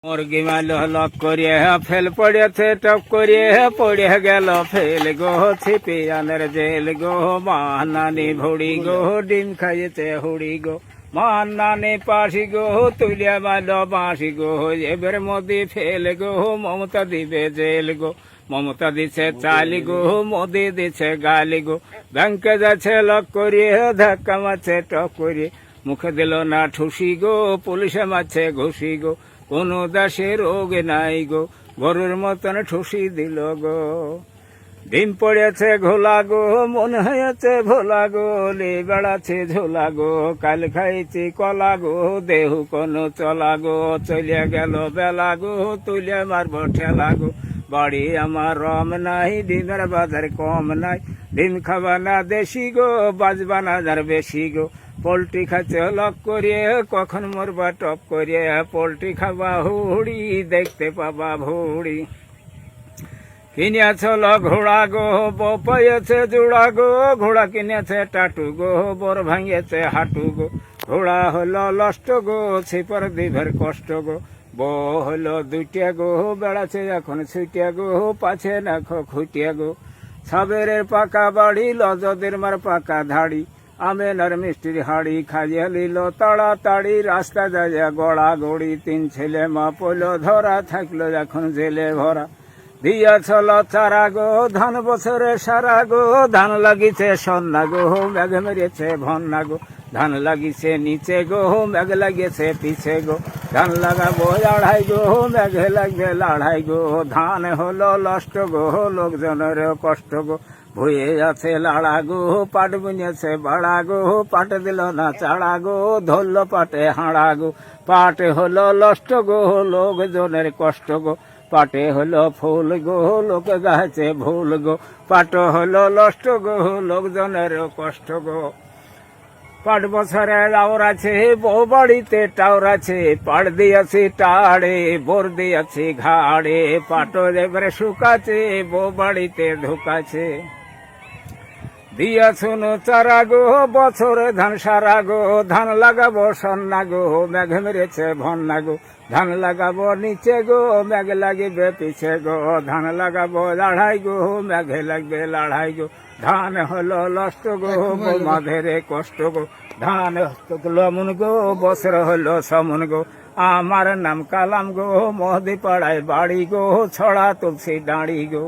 মুরগি মাল লক করিয়ে ফেল পড়েছে টপ করিয়ে পড়ে গেল ফেল গো ছিপি আনের জেল গো মান্নানি ভুড়ি গো ডিম খাইয়েছে হুড়ি গো মান্নানি পাশি গো তুলিয়া মাল বাঁশি গো এবার মোদি ফেল গো মমতা দিবে জেল গো মমতা দিছে চালি গো মোদি দিছে গালি গো ব্যাংকে যাচ্ছে লক করিয়ে ধাক্কা মারছে টপ করিয়ে মুখে দিল না ঠুসি গো পুলিশে মারছে ঘুষি গো কোন দাসে রোগ নাই গো গরুর মতন ঠুসি দিল গো ডিম পড়েছে ঘোলা গো মনে হয়েছে ভোলা গো লে বেড়াচ্ছে ঝোলা গো কাল খাইছি কলা গো দেহু কোন চলা গো চলিয়া গেল বেলা গো তুলিয়া মারব ঠেলা গো বাড়ি আমার রম নাই ডিমের বাজার কম নাই ডিম খাবা না দেশি গো বাজবা না যার বেশি গো পোল্ট্রি খাচ্ছে লক করিয়ে কখন মরবা টপ করিয়ে পোল্ট্রি খাবা হুড়ি দেখতে পাবা ভুড়ি কিনেছ ঘোড়া গো পেয়েছে জোড়া গো ঘোড়া কিনেছে টাটু গো বর ভাঙিয়েছে হাঁটু গো ঘোড়া হলো লষ্ট গো ছিপর দিভের কষ্ট গো বউ হলো দুইটা গো বেড়াচ্ছে এখন ছুটিয়া গো পাছে না খুটিয়া গো সাবেরের পাকা বাড়ি লজদের মার পাকা ধাড়ি আমেনার মিষ্টির হাড়ি খাইয়া লিল তাড়াতাড়ি রাস্তা যায় গড়া গড়ি তিন ছেলে মা পইল ধরা থাকলো এখন জেলে ভরা দিয়াছল চারা গো ধান বছরে সারা গো ধান লাগিছে সন্না গো মেঘ মেরেছে ভন্না গো ধান লাগিছে নিচে গো মেঘ লাগিয়েছে পিছে গো ধান লাগাবো আড়াই গো মেঘে লাগবে লাড়াই গো ধান হলো লষ্ট গো লোকজনের কষ্ট গো ভুয়ে আছে লাড়া গো পাট বুনেছে বাড়া গো পাট দিল না চাড়া গো ধরল পাটে হাড়া গো পাট হলো লষ্ট গো লোকজনের কষ্ট গো পাটে হলো ফুল গো লোক গাছে ভুল গো পাট হলো লষ্ট গো লোকজনের কষ্ট গো পাট বছরে আওর আছে বউ বাড়িতে টাওর আছে পাট দিয়েছি টাড়ে বোর দিয়েছি ঘাড়ে পাট এবারে শুকাছে বউ বাড়িতে ঢুকাছে দিয়া শুনো চারা গো বছরে ধান সারা গো ধান লাগাবো সন্না গো মেঘ মেরেছে ভন্না গো ধান লাগাবো নিচে গো মেঘ লাগিবে পিছে গো ধান লাগাবো লাড়াই গো মেঘে লাগবে লাড়াই গো ধান হলো লষ্ট গো মাধেরে কষ্ট গো ধান লমন গো বছর হলো সমন গো আমার নাম কালাম গো মহদি পাড়ায় বাড়ি গো ছড়া তুলসী দাঁড়ি গো।